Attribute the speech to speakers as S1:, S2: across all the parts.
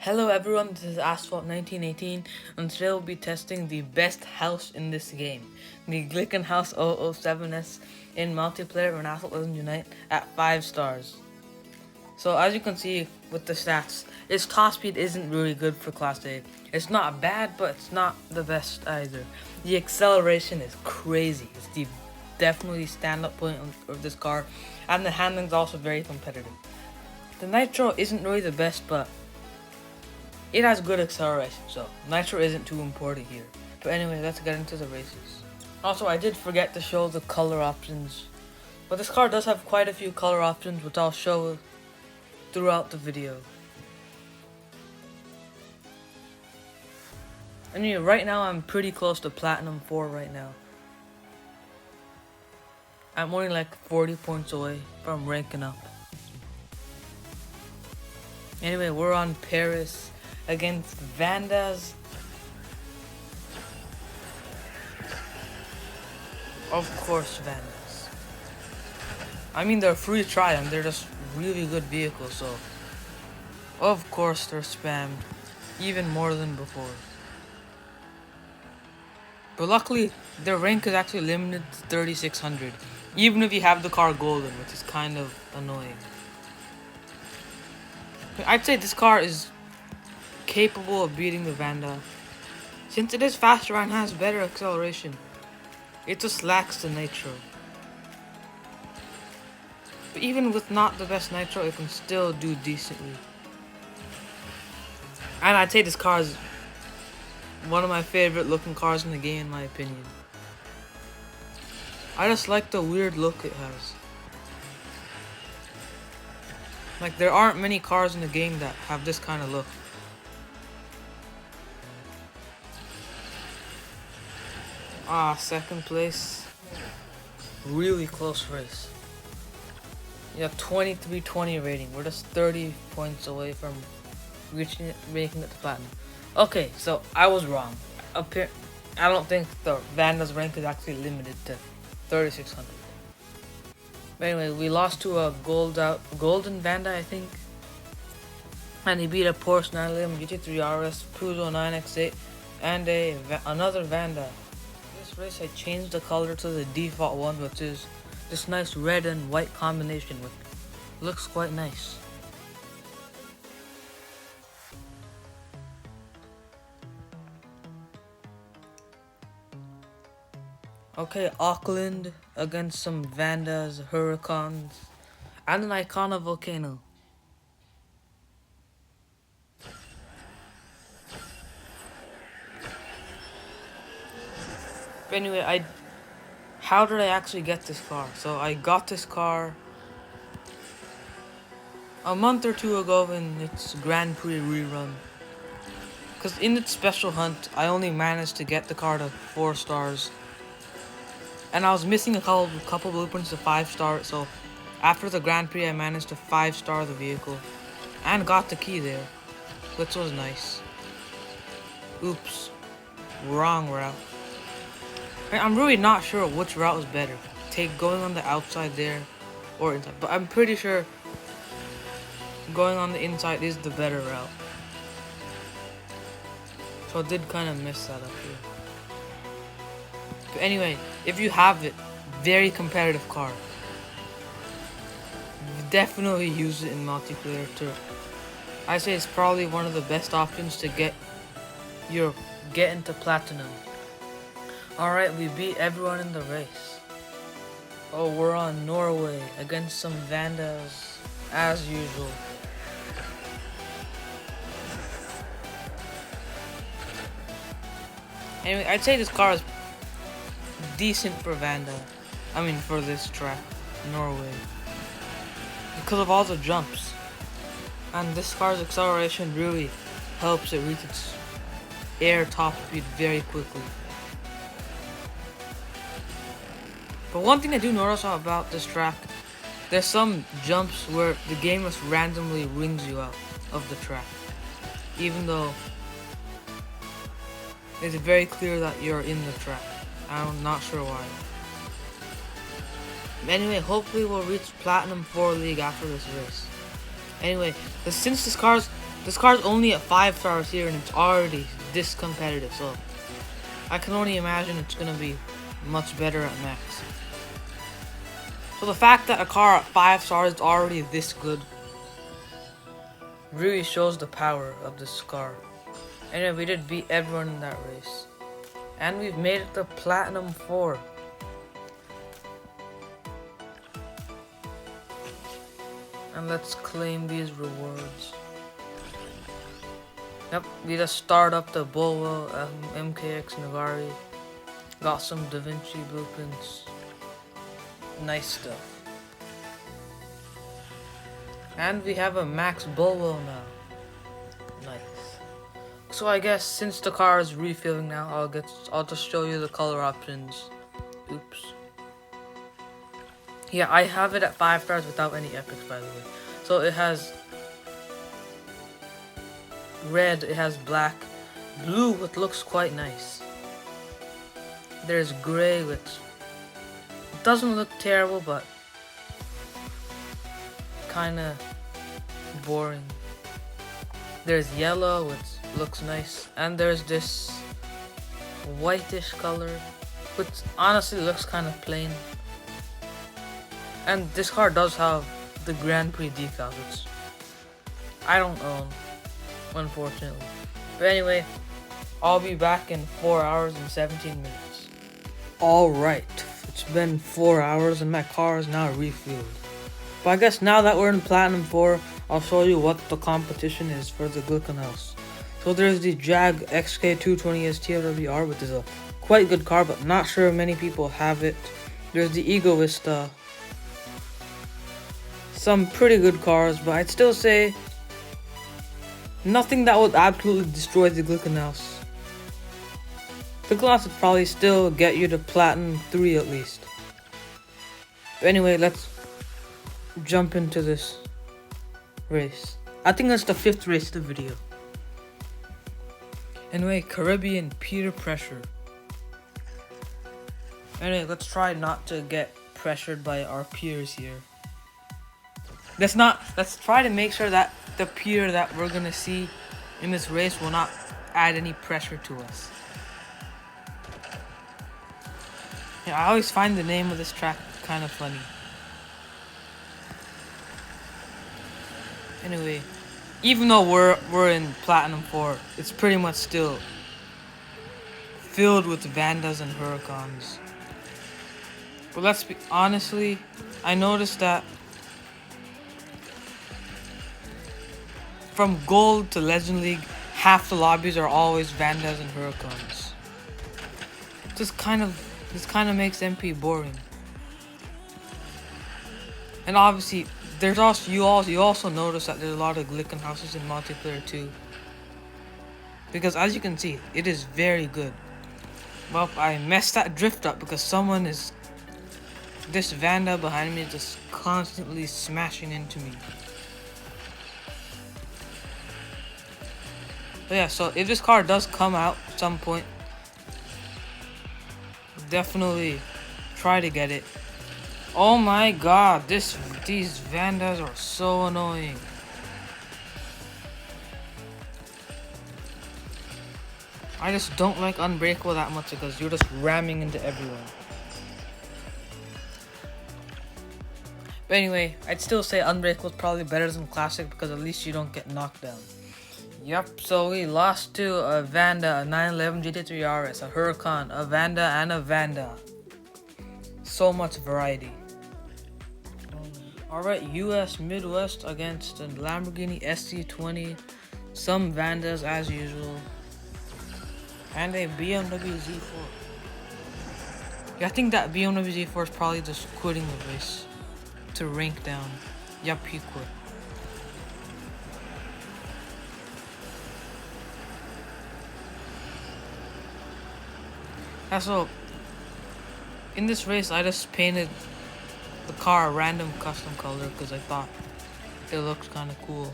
S1: Hello everyone, this is Asphalt 1918 and today we'll be testing the best house in this game, the Glickenhaus 007S in multiplayer when Asphalt Legends Unite at 5 stars. So as you can see with the stats, its top speed isn't really good for Class A. It's not bad, but it's not the best either. The acceleration is crazy. It's the definitely stand-up point of this car, and the handling is also very competitive. The nitro isn't really the best, but it has good acceleration, so nitro isn't too important here. But anyway, let's get into the races. Also, I did forget to show the color options, but this car does have quite a few color options, which I'll show throughout the video. Anyway, right now I'm pretty close to Platinum 4 right now. I'm only like 40 points away from ranking up. Anyway, we're on Paris against Vandas. Of course, Vandas. I mean, they're free to try and they're just really good vehicles, so of course they're spammed even more than before. But luckily, their rank is actually limited to 3600, even if you have the car golden, which is kind of annoying. I'd say this car is capable of beating the Vanda, since it is faster and has better acceleration. It just lacks the nitro. But even with not the best nitro, it can still do decently. And I'd say this car is one of my favorite looking cars in the game, in my opinion. I just like the weird look it has. Like, there aren't many cars in the game that have this kind of look. Second place. Really close race. Yeah, 2320 rating. We're just 30 points away from making it to Platinum. Okay, so I was wrong. I don't think the Vanda's rank is actually limited to 3600. But anyway, we lost to a golden Vanda, I think. And he beat a Porsche 911 GT3 RS, Peugeot 9X8, and another Vanda. This race I changed the color to the default one, which is this nice red and white combination, which looks quite nice. Okay, Auckland against some Vandas, Huracans, and an Icona Volcano. But anyway, how did I actually get this car? So I got this car a month or two ago in its Grand Prix rerun. Because in its special hunt, I only managed to get the car to 4 stars. And I was missing a couple blueprints to 5 star, so after the Grand Prix I managed to 5 star the vehicle. And got the key there, which was nice. Oops, wrong route. I'm really not sure which route is better. Going on the outside there or inside, but I'm pretty sure going on the inside is the better route. So I did kind of mess that up here. But anyway, if you have it, very competitive car. Definitely use it in multiplayer too. I say it's probably one of the best options to get into Platinum. Alright, we beat everyone in the race. Oh, we're on Norway against some Vandas, as usual. Anyway, I'd say this car is decent for Vanda. I mean, for this track, Norway. Because of all the jumps. And this car's acceleration really helps it reach its air top speed very quickly. But one thing I do notice about this track, there's some jumps where the game just randomly rings you out of the track, even though it's very clear that you're in the track. I'm not sure why. Anyway, hopefully we'll reach Platinum 4 League after this race. Anyway, since this car's This car's only at 5 stars here and it's already this competitive, so I can only imagine it's gonna be much better at max. So the fact that a car at 5 stars is already this good really shows the power of this car. Anyway, we did beat everyone in that race. And we've made it to Platinum 4. And let's claim these rewards. Yep, we just start up the Bulwa, MKX Nagari. Got some Da Vinci blueprints. Nice stuff. And we have a max Bulwa now. Nice. So I guess since the car is refilling now, I'll just show you the color options. Oops. Yeah, I have it at 5 stars without any epics, by the way. So it has red, it has black, blue, which looks quite nice. There's gray, which doesn't look terrible, but kinda boring. There's yellow, which looks nice, and there's this whitish color, which honestly looks kind of plain. And this car does have the Grand Prix decal, which I don't own, unfortunately. But anyway, I'll be back in 4 hours and 17 minutes. Alright, it's been 4 hours and my car is now refueled. But I guess now that we're in Platinum 4, I'll show you what the competition is for the Glickenhaus. So there's the Jag XK220S TFWR, which is a quite good car, but not sure many people have it. There's the Egoista. Some pretty good cars, but I'd still say nothing that would absolutely destroy the Glickenhaus. Glickenhaus would probably still get you to Platinum 3 at least. But anyway, let's jump into this race. I think that's the 5th race of the video. Anyway, Caribbean peer pressure. Anyway, let's try not to get pressured by our peers here. Let's try to make sure that the peer that we're gonna see in this race will not add any pressure to us. Yeah, I always find the name of this track kind of funny. Anyway, even though we're in Platinum 4, it's pretty much still filled with Vandas and Huracans. But let's be honestly, I noticed that from Gold to Legend League, half the lobbies are always Vandas and Huracans. This kind of makes MP boring. And obviously, there's also you also notice that there's a lot of Glickenhauses in multiplayer too. Because as you can see, it is very good. Well, I messed that drift up because this Vanda behind me is just constantly smashing into me. But yeah, so if this car does come out at some point, definitely try to get it. Oh my god, these Vandas are so annoying. I just don't like Unbreakable that much because you're just ramming into everyone. But anyway, I'd still say Unbreakable is probably better than Classic because at least you don't get knocked down. Yep, so we lost to a Vanda, a 911 GT3 RS, a Huracan, a Vanda, and a Vanda. So much variety. Alright, US Midwest against a Lamborghini SC20, some Vandas as usual, and a BMW Z4. Yeah, I think that BMW Z4 is probably just quitting the race to rank down. Yep, he quit. So, in this race, I just painted the car a random custom color because I thought it looked kind of cool.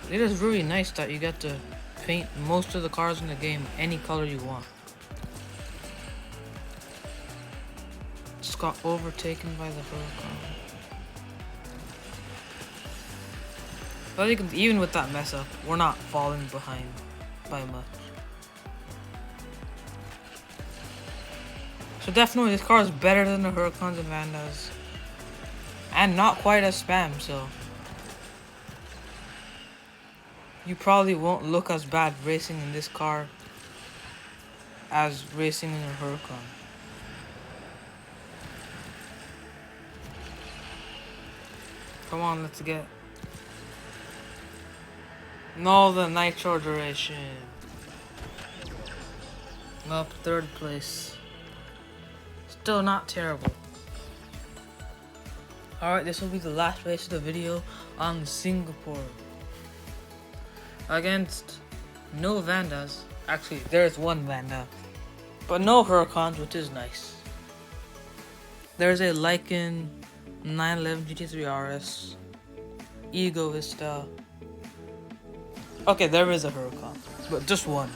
S1: It is really nice that you get to paint most of the cars in the game any color you want. Just got overtaken by the Huracan. But you can, even with that mess up, we're not falling behind by much. So definitely this car is better than the Huracans and Vandas. And not quite as spam, so you probably won't look as bad racing in this car as racing in a Huracan. Come on, let's get... No, the nitro duration. Up 3rd place. Still not terrible. Alright, this will be the last race of the video on Singapore. Against no Vandas. Actually, there's one Vanda. But no Huracans, which is nice. There's a Lycan 911 GT3 RS. Egoista. Okay, there is a Huracan, but just one.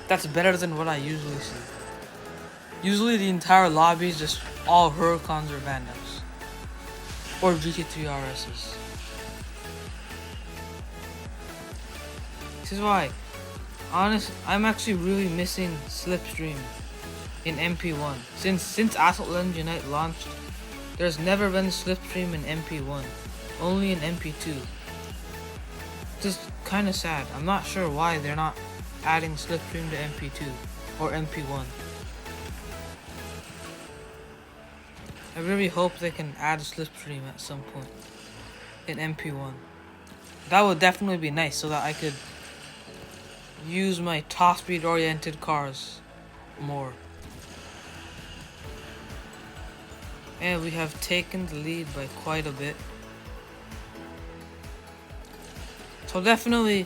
S1: That's better than what I usually see. Usually the entire lobby is just all Huracans or Vandas. Or GT3 RSs. This is why, I'm actually really missing Slipstream in MP1. Since Asphalt Legends Unite launched, there's never been Slipstream in MP1, only in MP2. Just kind of sad. I'm not sure why they're not adding Slipstream to MP2 or MP1. I really hope they can add Slipstream at some point in MP1. That would definitely be nice so that I could use my top speed oriented cars more. And we have taken the lead by quite a bit. So definitely,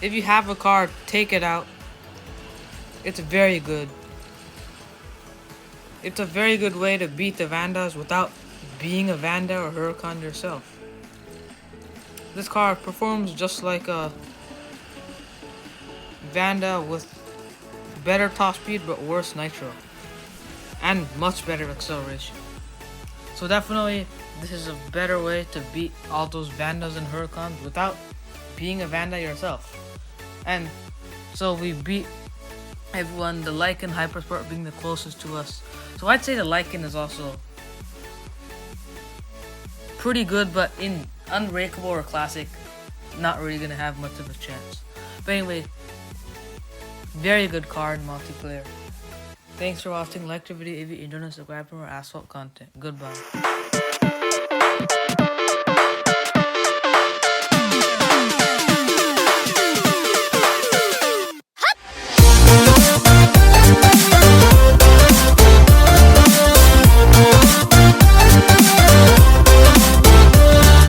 S1: if you have a car, take it out. It's very good. It's a very good way to beat the Vandas without being a Vanda or Huracan yourself. This car performs just like a Vanda with better top speed but worse nitro. And much better acceleration. So definitely, this is a better way to beat all those Vandas and Huracans without being a Vanda yourself. And so we beat everyone, the Lycan Hypersport being the closest to us. So I'd say the Lycan is also pretty good, but in Unbreakable or Classic, not really gonna have much of a chance. But anyway, very good car in multiplayer. Thanks for watching. Like the video if you enjoyed and subscribe for more Asphalt content. Goodbye.